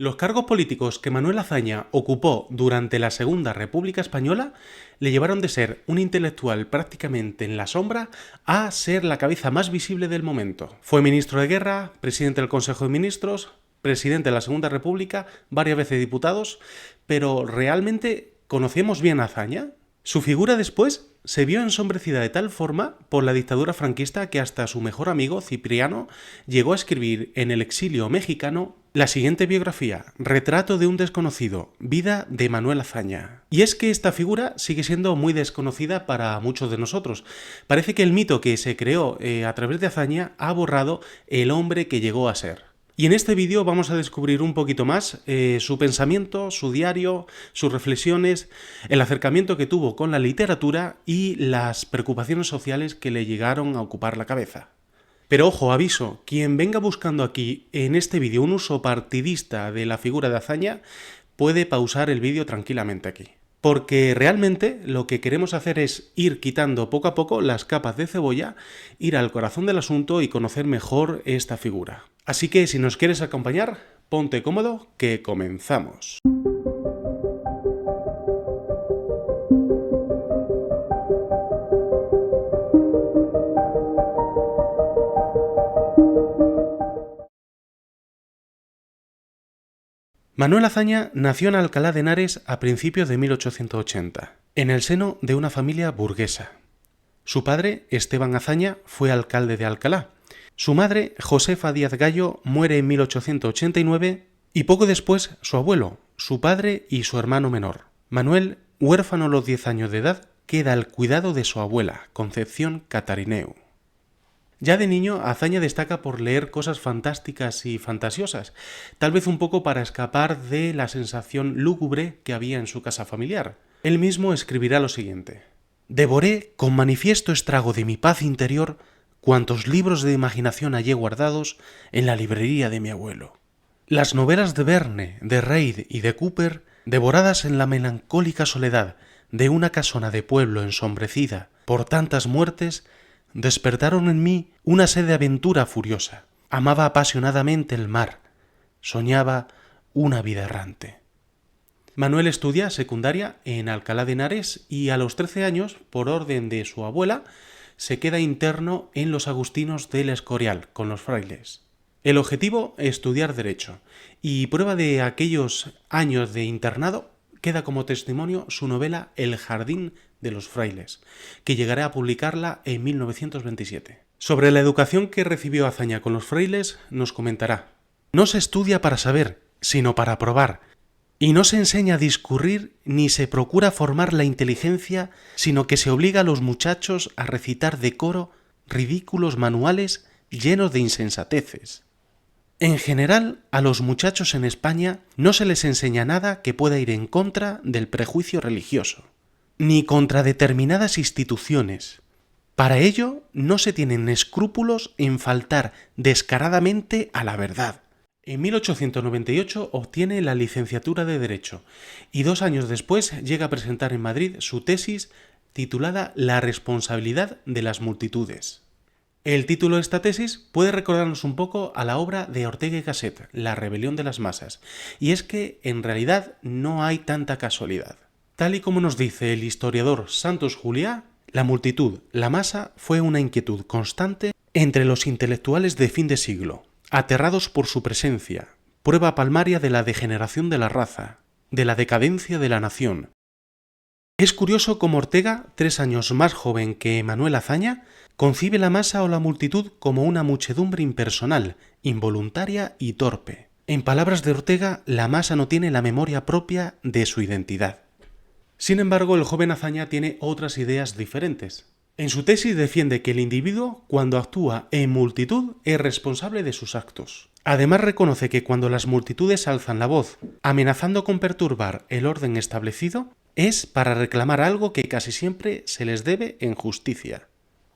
Los cargos políticos que Manuel Azaña ocupó durante la Segunda República Española le llevaron de ser un intelectual prácticamente en la sombra a ser la cabeza más visible del momento. Fue ministro de Guerra, presidente del Consejo de Ministros, presidente de la Segunda República, varias veces diputados, pero ¿realmente conocemos bien a Azaña? Su figura después se vio ensombrecida de tal forma por la dictadura franquista que hasta su mejor amigo, Cipriano, llegó a escribir en el exilio mexicano la siguiente biografía: Retrato de un desconocido, vida de Manuel Azaña. Y es que esta figura sigue siendo muy desconocida para muchos de nosotros. Parece que el mito que se creó a través de Azaña ha borrado el hombre que llegó a ser. Y en este vídeo vamos a descubrir un poquito más su pensamiento, su diario, sus reflexiones, el acercamiento que tuvo con la literatura y las preocupaciones sociales que le llegaron a ocupar la cabeza. Pero ojo, aviso, quien venga buscando aquí en este vídeo un uso partidista de la figura de Azaña puede pausar el vídeo tranquilamente aquí. Porque realmente lo que queremos hacer es ir quitando poco a poco las capas de cebolla, ir al corazón del asunto y conocer mejor esta figura. Así que si nos quieres acompañar, ponte cómodo que comenzamos. Manuel Azaña nació en Alcalá de Henares a principios de 1880, en el seno de una familia burguesa. Su padre, Esteban Azaña, fue alcalde de Alcalá. Su madre, Josefa Díaz Gallo, muere en 1889 y poco después su abuelo, su padre y su hermano menor. Manuel, huérfano a los 10 años de edad, queda al cuidado de su abuela, Concepción Catarineu. Ya de niño, Azaña destaca por leer cosas fantásticas y fantasiosas, tal vez un poco para escapar de la sensación lúgubre que había en su casa familiar. Él mismo escribirá lo siguiente: «Devoré con manifiesto estrago de mi paz interior cuantos libros de imaginación hallé guardados en la librería de mi abuelo. Las novelas de Verne, de Reid y de Cooper, devoradas en la melancólica soledad de una casona de pueblo ensombrecida por tantas muertes, despertaron en mí una sed de aventura furiosa. Amaba apasionadamente el mar. Soñaba una vida errante». Manuel estudia secundaria en Alcalá de Henares y a los 13 años, por orden de su abuela, se queda interno en los agustinos del Escorial, con los frailes. El objetivo, estudiar Derecho, y prueba de aquellos años de internado queda como testimonio su novela El jardín de los frailes, que llegará a publicarla en 1927. Sobre la educación que recibió Azaña con los frailes nos comentará: «No se estudia para saber, sino para probar, y no se enseña a discurrir ni se procura formar la inteligencia, sino que se obliga a los muchachos a recitar de coro ridículos manuales llenos de insensateces. En general, a los muchachos en España no se les enseña nada que pueda ir en contra del prejuicio religioso, ni contra determinadas instituciones. Para ello no se tienen escrúpulos en faltar descaradamente a la verdad». En 1898 obtiene la licenciatura de Derecho y 2 años después llega a presentar en Madrid su tesis titulada La responsabilidad de las multitudes. El título de esta tesis puede recordarnos un poco a la obra de Ortega y Gasset, La rebelión de las masas, y es que en realidad no hay tanta casualidad. Tal y como nos dice el historiador Santos Juliá, la multitud, la masa, fue una inquietud constante entre los intelectuales de fin de siglo, aterrados por su presencia, prueba palmaria de la degeneración de la raza, de la decadencia de la nación. Es curioso cómo Ortega, 3 años más joven que Manuel Azaña, concibe la masa o la multitud como una muchedumbre impersonal, involuntaria y torpe. En palabras de Ortega, la masa no tiene la memoria propia de su identidad. Sin embargo, el joven Azaña tiene otras ideas diferentes. En su tesis defiende que el individuo, cuando actúa en multitud, es responsable de sus actos. Además reconoce que cuando las multitudes alzan la voz, amenazando con perturbar el orden establecido, es para reclamar algo que casi siempre se les debe en justicia.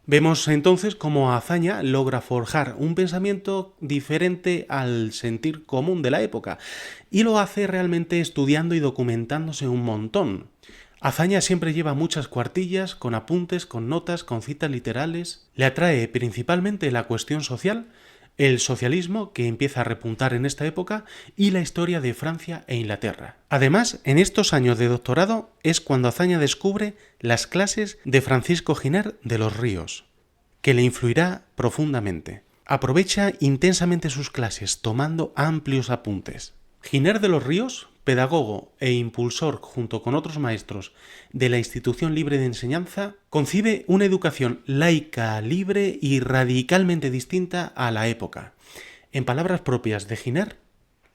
Vemos entonces cómo Azaña logra forjar un pensamiento diferente al sentir común de la época, y lo hace realmente estudiando y documentándose un montón. Azaña siempre lleva muchas cuartillas, con apuntes, con notas, con citas literales. Le atrae principalmente la cuestión social el socialismo, que empieza a repuntar en esta época, y la historia de Francia e Inglaterra. Además, en estos años de doctorado es cuando Azaña descubre las clases de Francisco Giner de los Ríos, que le influirá profundamente. Aprovecha intensamente sus clases, tomando amplios apuntes. Giner de los Ríos, pedagogo e impulsor junto con otros maestros de la Institución Libre de Enseñanza, concibe una educación laica, libre y radicalmente distinta a la época. En palabras propias de Giner,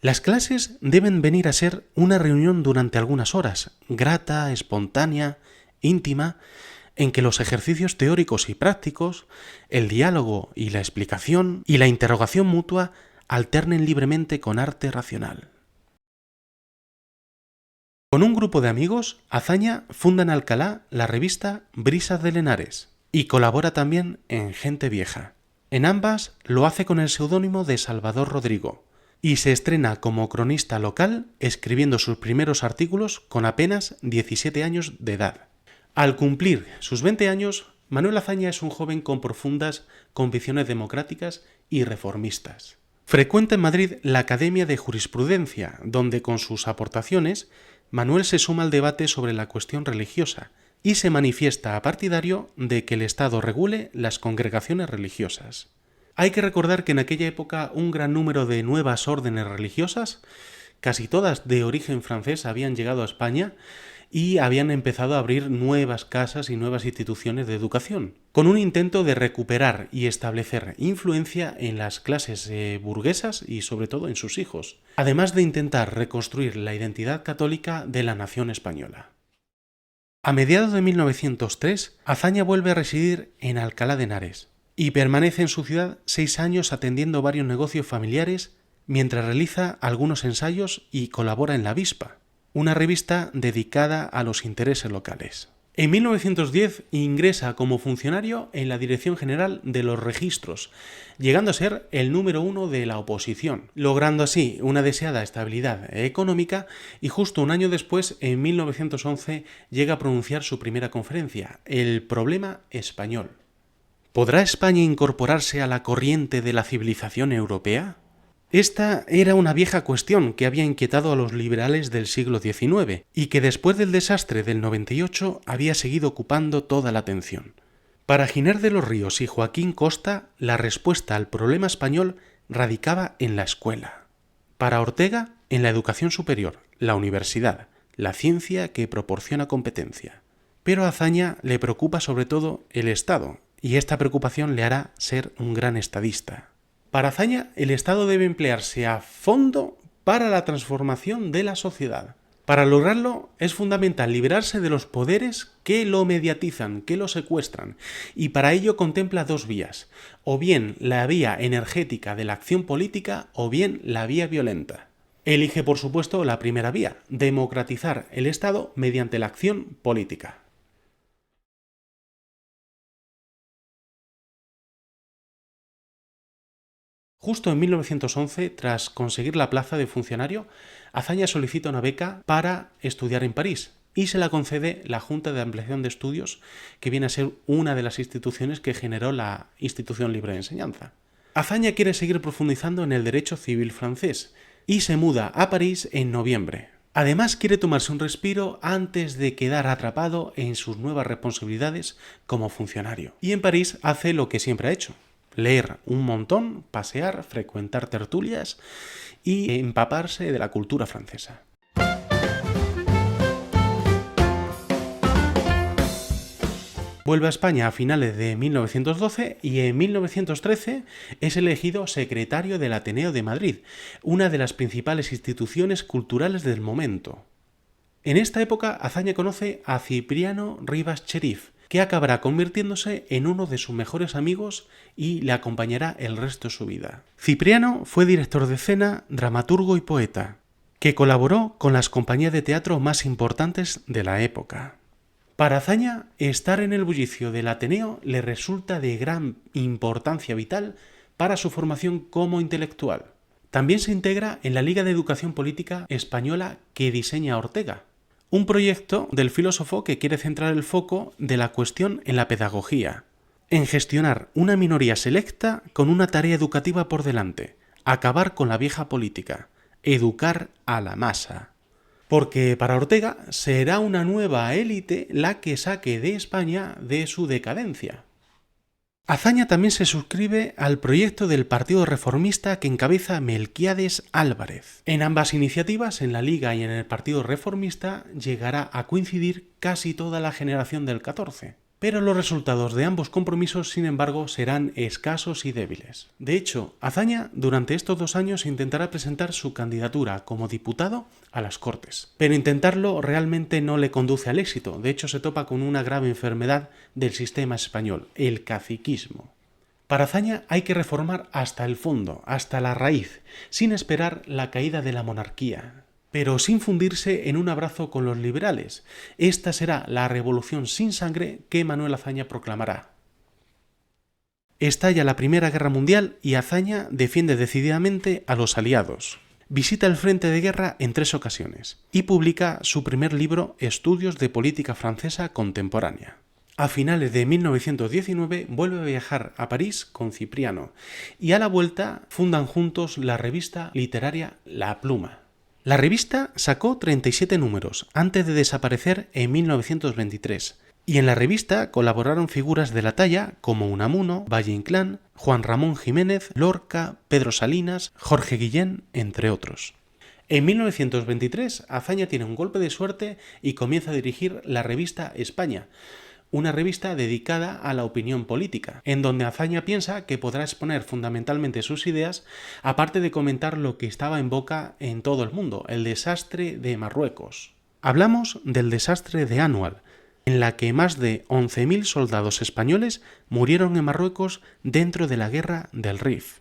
las clases deben venir a ser una reunión durante algunas horas, grata, espontánea, íntima, en que los ejercicios teóricos y prácticos, el diálogo y la explicación y la interrogación mutua alternen libremente con arte racional. Con un grupo de amigos, Azaña funda en Alcalá la revista Brisas de Lenares y colabora también en Gente Vieja. En ambas lo hace con el seudónimo de Salvador Rodrigo y se estrena como cronista local escribiendo sus primeros artículos con apenas 17 años de edad. Al cumplir sus 20 años, Manuel Azaña es un joven con profundas convicciones democráticas y reformistas. Frecuenta en Madrid la Academia de Jurisprudencia, donde con sus aportaciones Manuel se suma al debate sobre la cuestión religiosa y se manifiesta partidario de que el Estado regule las congregaciones religiosas. Hay que recordar que en aquella época un gran número de nuevas órdenes religiosas, casi todas de origen francés, habían llegado a España y habían empezado a abrir nuevas casas y nuevas instituciones de educación, con un intento de recuperar y establecer influencia en las clases burguesas y sobre todo en sus hijos, además de intentar reconstruir la identidad católica de la nación española. A mediados de 1903, Azaña vuelve a residir en Alcalá de Henares y permanece en su ciudad 6 años atendiendo varios negocios familiares mientras realiza algunos ensayos y colabora en La Avispa, una revista dedicada a los intereses locales. En 1910 ingresa como funcionario en la Dirección General de los Registros, llegando a ser el número 1 de la oposición, logrando así una deseada estabilidad económica y justo un año después, en 1911, llega a pronunciar su primera conferencia, El problema español. ¿Podrá España incorporarse a la corriente de la civilización europea? Esta era una vieja cuestión que había inquietado a los liberales del siglo XIX y que después del desastre del 98 había seguido ocupando toda la atención. Para Giner de los Ríos y Joaquín Costa, la respuesta al problema español radicaba en la escuela. Para Ortega, en la educación superior, la universidad, la ciencia que proporciona competencia. Pero a Azaña le preocupa sobre todo el Estado, y esta preocupación le hará ser un gran estadista. Para Azaña, el Estado debe emplearse a fondo para la transformación de la sociedad. Para lograrlo es fundamental liberarse de los poderes que lo mediatizan, que lo secuestran, y para ello contempla dos vías, o bien la vía energética de la acción política o bien la vía violenta. Elige, por supuesto, la primera vía, democratizar el Estado mediante la acción política. Justo en 1911, tras conseguir la plaza de funcionario, Azaña solicita una beca para estudiar en París y se la concede la Junta de Ampliación de Estudios, que viene a ser una de las instituciones que generó la Institución Libre de Enseñanza. Azaña quiere seguir profundizando en el derecho civil francés y se muda a París en noviembre. Además, quiere tomarse un respiro antes de quedar atrapado en sus nuevas responsabilidades como funcionario. Y en París hace lo que siempre ha hecho: leer un montón, pasear, frecuentar tertulias y empaparse de la cultura francesa. Vuelve a España a finales de 1912 y en 1913 es elegido secretario del Ateneo de Madrid, una de las principales instituciones culturales del momento. En esta época, Azaña conoce a Cipriano Rivas Cherif, que acabará convirtiéndose en uno de sus mejores amigos y le acompañará el resto de su vida. Cipriano fue director de escena, dramaturgo y poeta, que colaboró con las compañías de teatro más importantes de la época. Para Azaña, estar en el bullicio del Ateneo le resulta de gran importancia vital para su formación como intelectual. También se integra en la Liga de Educación Política Española que diseña Ortega, un proyecto del filósofo que quiere centrar el foco de la cuestión en la pedagogía. en gestionar una minoría selecta con una tarea educativa por delante, acabar con la vieja política, educar a la masa. Porque para Ortega será una nueva élite la que saque de España de su decadencia. Azaña también se suscribe al proyecto del Partido Reformista que encabeza Melquiades Álvarez. En ambas iniciativas, en la Liga y en el Partido Reformista, llegará a coincidir casi toda la generación del 14. Pero los resultados de ambos compromisos, sin embargo, serán escasos y débiles. De hecho, Azaña durante estos 2 años intentará presentar su candidatura como diputado a las Cortes. Pero intentarlo realmente no le conduce al éxito. De hecho, se topa con una grave enfermedad del sistema español, el caciquismo. Para Azaña hay que reformar hasta el fondo, hasta la raíz, sin esperar la caída de la monarquía, pero sin fundirse en un abrazo con los liberales. Esta será la revolución sin sangre que Manuel Azaña proclamará. Estalla la Primera Guerra Mundial y Azaña defiende decididamente a los aliados. Visita el frente de guerra en 3 ocasiones y publica su primer libro, Estudios de Política Francesa Contemporánea. A finales de 1919 vuelve a viajar a París con Cipriano y a la vuelta fundan juntos la revista literaria La Pluma. La revista sacó 37 números antes de desaparecer en 1923, y en la revista colaboraron figuras de la talla como Unamuno, Valle Inclán, Juan Ramón Jiménez, Lorca, Pedro Salinas, Jorge Guillén, entre otros. En 1923, Azaña tiene un golpe de suerte y comienza a dirigir la revista España, una revista dedicada a la opinión política, en donde Azaña piensa que podrá exponer fundamentalmente sus ideas, aparte de comentar lo que estaba en boca en todo el mundo, el desastre de Marruecos. Hablamos del desastre de Anual, en la que más de 11.000 soldados españoles murieron en Marruecos dentro de la guerra del Rif.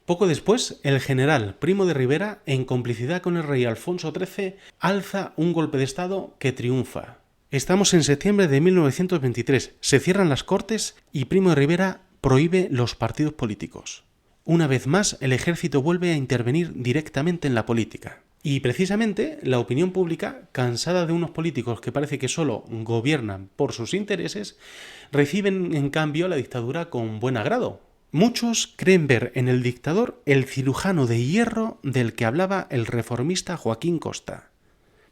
Poco después, el general Primo de Rivera, en complicidad con el rey Alfonso XIII, alza un golpe de estado que triunfa. Estamos en septiembre de 1923, se cierran las Cortes y Primo de Rivera prohíbe los partidos políticos. Una vez más, el ejército vuelve a intervenir directamente en la política. Y precisamente la opinión pública, cansada de unos políticos que parece que solo gobiernan por sus intereses, reciben en cambio la dictadura con buen agrado. Muchos creen ver en el dictador el cirujano de hierro del que hablaba el reformista Joaquín Costa,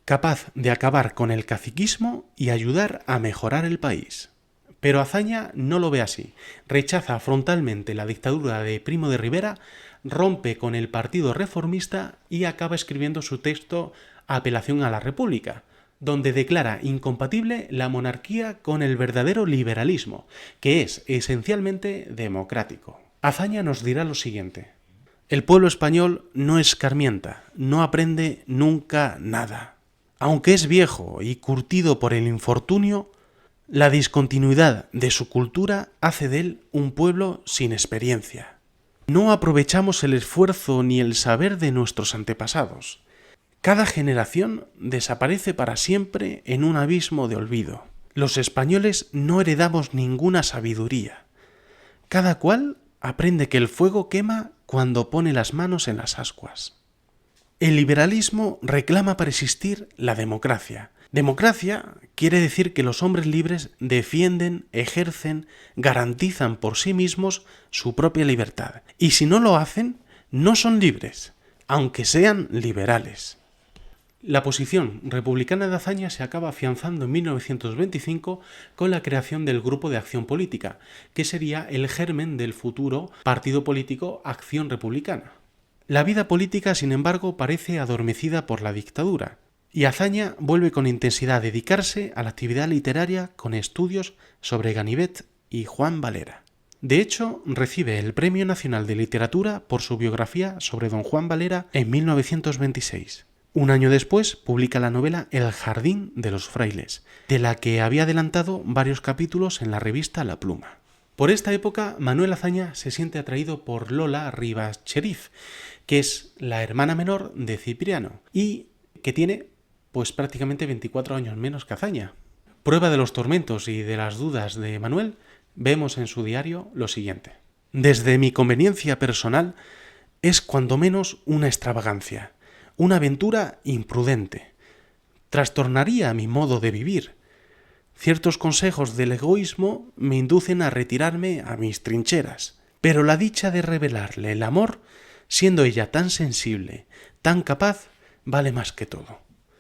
capaz de acabar con el caciquismo y ayudar a mejorar el país. Pero Azaña no lo ve así. Rechaza frontalmente la dictadura de Primo de Rivera, rompe con el Partido Reformista y acaba escribiendo su texto Apelación a la República, donde declara incompatible la monarquía con el verdadero liberalismo, que es esencialmente democrático. Azaña nos dirá lo siguiente: el pueblo español no escarmienta, no aprende nunca nada. Aunque es viejo y curtido por el infortunio, la discontinuidad de su cultura hace de él un pueblo sin experiencia. No aprovechamos el esfuerzo ni el saber de nuestros antepasados. Cada generación desaparece para siempre en un abismo de olvido. Los españoles no heredamos ninguna sabiduría. Cada cual aprende que el fuego quema cuando pone las manos en las ascuas. El liberalismo reclama para existir la democracia. Democracia quiere decir que los hombres libres defienden, ejercen, garantizan por sí mismos su propia libertad. Y si no lo hacen, no son libres, aunque sean liberales. La posición republicana de Azaña se acaba afianzando en 1925 con la creación del Grupo de Acción Política, que sería el germen del futuro partido político Acción Republicana. La vida política, sin embargo, parece adormecida por la dictadura, y Azaña vuelve con intensidad a dedicarse a la actividad literaria con estudios sobre Ganivet y Juan Valera. De hecho, recibe el Premio Nacional de Literatura por su biografía sobre don Juan Valera en 1926. Un año después publica la novela El Jardín de los Frailes, de la que había adelantado varios capítulos en la revista La Pluma. Por esta época, Manuel Azaña se siente atraído por Lola Rivas Cherif, que es la hermana menor de Cipriano y que tiene pues prácticamente 24 años menos que Azaña. Prueba de los tormentos y de las dudas de Manuel, vemos en su diario lo siguiente: desde mi conveniencia personal es cuando menos una extravagancia, una aventura imprudente. Trastornaría mi modo de vivir. Ciertos consejos del egoísmo me inducen a retirarme a mis trincheras. Pero la dicha de revelarle el amor, siendo ella tan sensible, tan capaz, vale más que todo.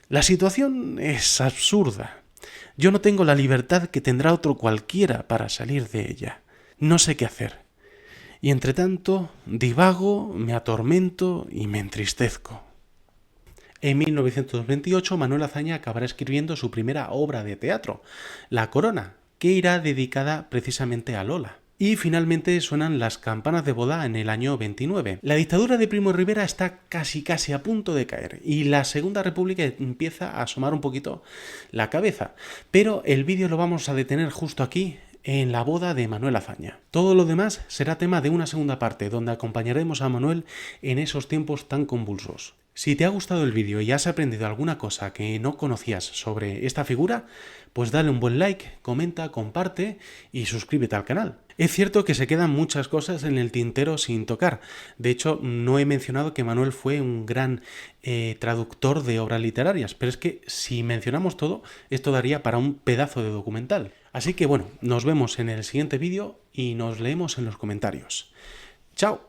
La situación es absurda. Yo no tengo la libertad que tendrá otro cualquiera para salir de ella. No sé qué hacer. Y entre tanto, divago, me atormento y me entristezco. En 1928, Manuel Azaña acabará escribiendo su primera obra de teatro, La Corona, que irá dedicada precisamente a Lola. Y finalmente suenan las campanas de boda en el año 29. La dictadura de Primo de Rivera está casi a punto de caer y la Segunda República empieza a asomar un poquito la cabeza. Pero el vídeo lo vamos a detener justo aquí, en la boda de Manuel Azaña. Todo lo demás será tema de una segunda parte, donde acompañaremos a Manuel en esos tiempos tan convulsos. Si te ha gustado el vídeo y has aprendido alguna cosa que no conocías sobre esta figura, pues dale un buen like, comenta, comparte y suscríbete al canal. Es cierto que se quedan muchas cosas en el tintero sin tocar. De hecho, no he mencionado que Manuel fue un gran traductor de obras literarias, pero es que si mencionamos todo, esto daría para un pedazo de documental. Así que bueno, nos vemos en el siguiente vídeo y nos leemos en los comentarios. ¡Chao!